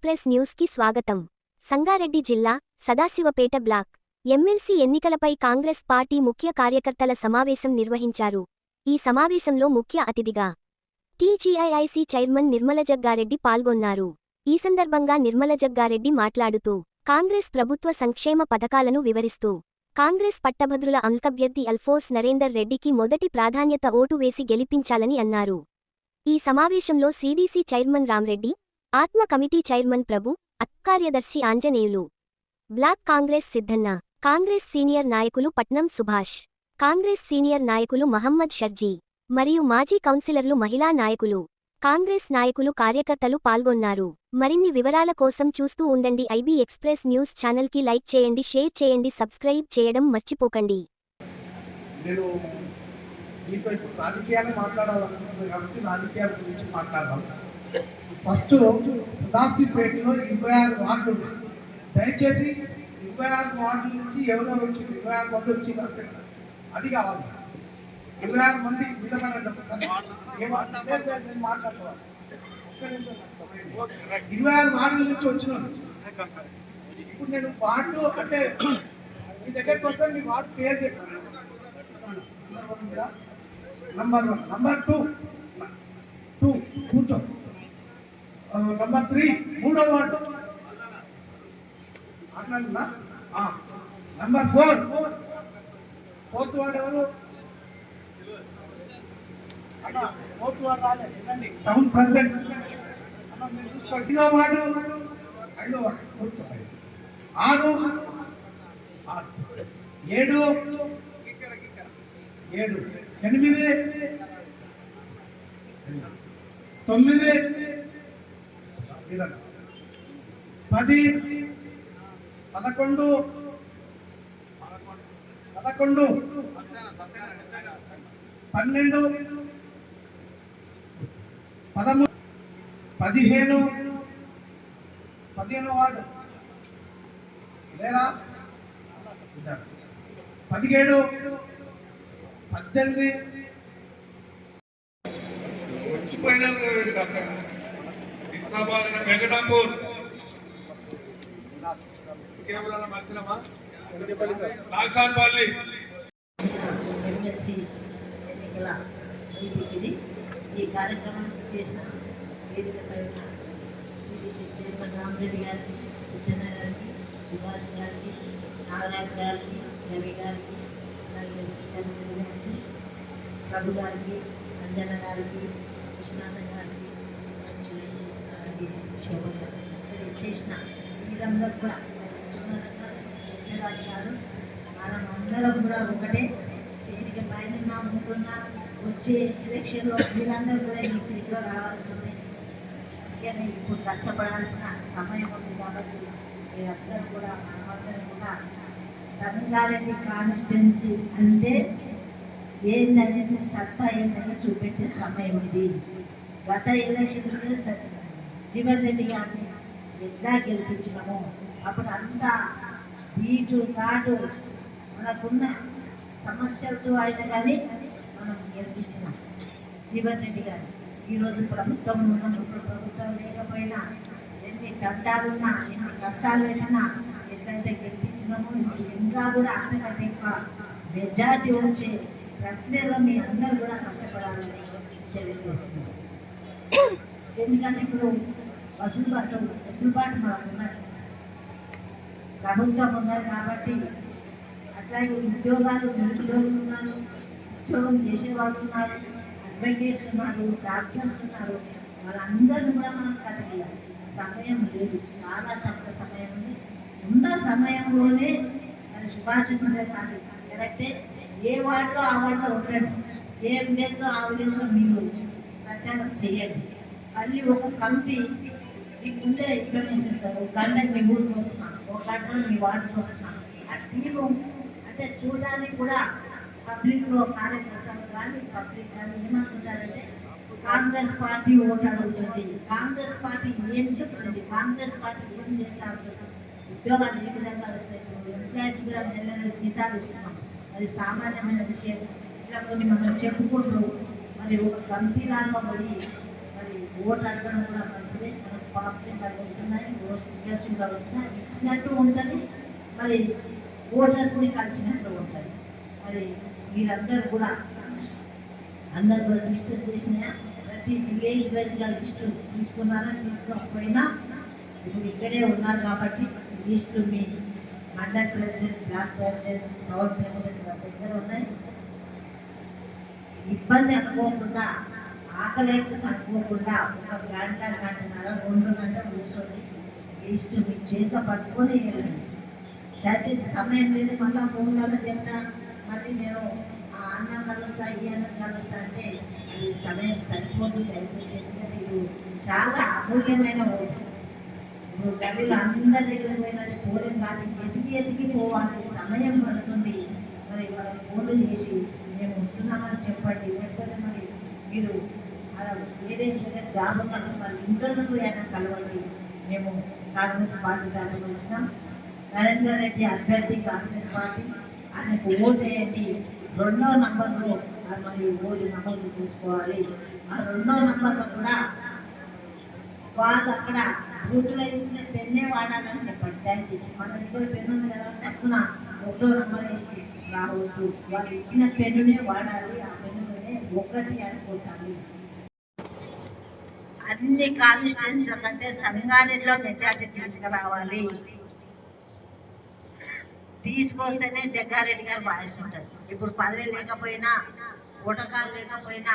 Express news కి స్వాగతం. సంగారెడ్డి జిల్లా సదాశివపేట బ్లాక్ ఎమ్మెల్సీ ఎన్నికలపై కాంగ్రెస్ పార్టీ ముఖ్య కార్యకర్తల సమావేశం నిర్వహించారు. ఈ సమావేశంలో ముఖ్య అతిథిగా టీజీఐఐసీ చైర్మన్ నిర్మలజగ్గారెడ్డి పాల్గొన్నారు. ఈ సందర్భంగా నిర్మలజగ్గారెడ్డి మాట్లాడుతూ కాంగ్రెస్ ప్రభుత్వ సంక్షేమ పథకాలను వివరిస్తూ కాంగ్రెస్ పట్టభద్రుల అభ్యర్థి అల్ఫోర్స్ నరేందర్ రెడ్డికి మొదటి ప్రాధాన్యత ఓటు వేసి గెలిపించాలని అన్నారు. ఈ సమావేశంలో సీడీసీ చైర్మన్ రామ్రెడ్డి, ఆత్మ కమిటీ చైర్మన్ ప్రభు, కార్యదర్శి ఆంజనేయులు, బ్లాక్ కాంగ్రెస్ సిద్ధన్న, కాంగ్రెస్ సీనియర్ నాయకులు పట్నం సుభాష్, కాంగ్రెస్ సీనియర్ నాయకులు మహమ్మద్ షర్జీ మరియు మాజీ కౌన్సిలర్లు, మహిళా నాయకులు, కాంగ్రెస్ నాయకులు, కార్యకర్తలు పాల్గొన్నారు. మరిన్ని వివరాల కోసం చూస్తూ ఉండండి ఐబీ ఎక్స్ప్రెస్ న్యూస్ ఛానల్కి. లైక్ చేయండి, షేర్ చేయండి, సబ్స్క్రైబ్ చేయడం మర్చిపోకండి. రాజకీయాలు మాట్లాడాలనుకుంటున్నాను కాబట్టి రాజకీయాల గురించి మాట్లాడదాం. ఫస్ట్ సదాశివపేటలో 26 వార్డులు ఉన్నాయి. దయచేసి 26 వార్డుల నుంచి ఎవరెవరు వచ్చింది, 26 మంది వచ్చింది అంటే అది కావాలి. 26 మంది మాట్లాడుకోవాలి. 26 వార్డుల నుంచి వచ్చిన ఇప్పుడు నేను వార్డు అంటే మీ దగ్గరికి వస్తే మీ వార్డు పేరు చెప్పాను. నంబర్ 1, నంబర్ 2 కూర్చో. నంబర్ 3 మూడో వార్డు అట్లా. నంబర్ 4 ఫోర్త్ వార్డు ఎవరు? ఫోర్త్ వార్డు రాలేదు, టౌన్ ప్రెసిడెంట్. 5వ వార్డు 6 7 8 9 10 11 12 13 15 వార్డు లేరా? 17 18 వెంకటాపూర్ నాగసాన్పల్లి ఎమ్మెల్సీ ఎన్నికల మీటింగ్ ఇది. ఈ కార్యక్రమం చేసిన వేదికపై ఉన్న సిడిసి చైర్మన్ రామరెడ్డి గారికి, సిద్ధన్న గారికి, సుభాష్ గారికి, నాగరాజు గారికి, రవి గారికి, అలాగే సిద్ధన్న గారికి, ప్రభు గారికి, అంజన్న గారికి, విశ్వనాథ గారికి, చేసిన వీరందరూ కూడా చెప్పేదాన్ని కాదు. మనం అందరం కూడా ఒకటే సీటుకి పైన ఉంటున్నా వచ్చే ఎలక్షన్లో వీళ్ళందరూ కూడా ఈ సీట్లో రావాల్సిందే. అందుకని ఇప్పుడు కష్టపడాల్సిన సమయం ఉంది కాబట్టి మీరందరూ కూడా మనమందరం కూడా సంగారెడ్డి కాన్స్టిట్యున్సీ అంటే ఏందనేది సత్తా ఏందని చూపెట్టే సమయం ఇది. గత ఎలక్షన్లో జీవన్ రెడ్డి గారిని ఎట్లా గెలిపించినామో అప్పుడు అంతా బీటు ఘాటు మనకున్న సమస్యలతో అయినా కానీ మనం గెలిపించినాం జీవన్ రెడ్డి గారు. ఈరోజు ప్రభుత్వం ఉన్నాం, ఇప్పుడు ప్రభుత్వం లేకపోయినా ఎన్ని తంటాలున్నా ఎన్ని కష్టాలు పెట్టినా ఎట్లయితే గెలిపించినామో ఇప్పుడు ఇంకా కూడా అంతకంటే ఎక్కువ మెజార్టీ వచ్చే ప్రక్రియలో మీ అందరూ కూడా కష్టపడాలని తెలియజేస్తున్నారు. ఎందుకంటే ఇప్పుడు వసూలుబాటు మనకు ఉన్నది, ప్రభుత్వం ఉన్నది కాబట్టి అట్లాగే నిరుద్యోగులు ఉన్నారు, ఉద్యోగం చేసేవాళ్ళు ఉన్నారు, అడ్వకేట్స్ ఉన్నారు, డాక్టర్స్ ఉన్నారు. వాళ్ళందరినీ కూడా మనం కదిలియాలి. సమయం లేదు, చాలా తక్కువ సమయం ఉంది. ఉన్న సమయంలోనే మరి శుభాశించాలి. కరెక్టే, ఏ వార్డులో ఆ వార్డులో ఉండడం, ఏ విలేజ్లో ఆ విలేజ్లో మీరు ప్రచారం చేయండి. మళ్ళీ ఒక కమిటీ మీకు ముందే ఇన్ఫర్మేషన్ ఇస్తారు. ఒక గంటకు మీ ఊరికి వస్తున్నాను, ఒక గంటలో మీ వార్డుకి వస్తున్నాను. ఆ టీము అంటే చూడడానికి కూడా పబ్లిక్లో కార్యకర్తలు కానీ పబ్లిక్ కానీ ఏమనుకుంటారంటే కాంగ్రెస్ పార్టీ ఓటు అడుగుతుంది, కాంగ్రెస్ పార్టీ ఏం చెప్తుంది, కాంగ్రెస్ పార్టీ ఏం చేస్తా ఉంటుంది, ఉద్యోగాలు ఏ విధంగా వస్తాయి, ఎంప్లాయీస్ కూడా నెల నెల జీతాలు ఇస్తున్నాం. అది సామాన్యమైన విషయం. ఇలా కొన్ని మనం చెప్పుకుంటూ మరి ఒక కమిటీ లాగా పోయి మరి ఓటు అడగడం కూడా మంచిదే. బాబుకి మరి వస్తున్నాయి, స్టిక్కర్స్ కూడా వస్తున్నాయి, ఇచ్చినట్టు ఉంటుంది, మరి ఓటర్స్ని కలిసినట్టు ఉంటుంది. మరి మీరందరూ కూడా అందరు కూడా లిస్ట్ చేసినాయా, ప్రతి విలేజ్ వైజ్గా లిస్టు తీసుకున్నారా, తీసుకోకపోయినా ఇప్పుడు ఇక్కడే ఉన్నారు కాబట్టి లిస్టు మీ మండల president, block president, town president దగ్గర ఉన్నాయి. ఇబ్బంది అనుకోకుండా, ఆకలేట్లు అనుకోకుండా ఒక గంట గంటన్నర 2 గంటలు కూర్చొని లిస్టు మీ చేత పట్టుకొని వెళ్ళండి. దయచేసి సమయం లేదు, మళ్ళీ ఫోన్లలో చెప్తా, మళ్ళీ నేను ఆ అన్నం కలుస్తా, ఈ అన్నం కలుస్తా అంటే అది సమయం సరిపోదు. దయచేసి ఎందుకంటే ఇది చాలా అమూల్యమైన ఓటు. ఇప్పుడు గదిలో అందరి దగ్గర పోయినట్టు పోలేం కానీ ఎదిగి పోవాలి, సమయం పడుతుంది. మరి వాళ్ళకి ఫోన్లు చేసి మేము వస్తున్నామని చెప్పండి, లేకపోతే మరి మీరు వేరే దగ్గర జాబ్ ఉన్నది మరి ఇంటర్వ్యూ అయినా కలవండి. మేము కాంగ్రెస్ పార్టీ తరఫున వచ్చినాం. నరేందర్ రెడ్డి అభ్యర్థి కాంగ్రెస్ పార్టీ, ఆయనకు ఓటు వేయండి. 2వ నంబర్లో మరి ఓటు నమోదు చేసుకోవాలి. ఆ 2వ నంబర్లో కూడా వాళ్ళు అక్కడ బూతులో ఇచ్చిన పెన్నే వాడాలని చెప్పండి. దయచేసి మన దగ్గర పెన్ను ఉంది కదా, తక్కువ 1వ నంబర్ వేసి రావద్దు, వాళ్ళు ఇచ్చిన పెన్నునే వాడాలి. ఆ పెన్నునే 1 అనుకుంటాను. అన్ని కాన్స్టిట్యున్సీల కంటే సంగారెడ్డిలో మెజార్టీ తీసుకురావాలి. తీసుకొస్తేనే జగ్గారెడ్డి గారు వాయిస్ ఉంటుంది. ఇప్పుడు పదవి లేకపోయినా, ఓటకాలు లేకపోయినా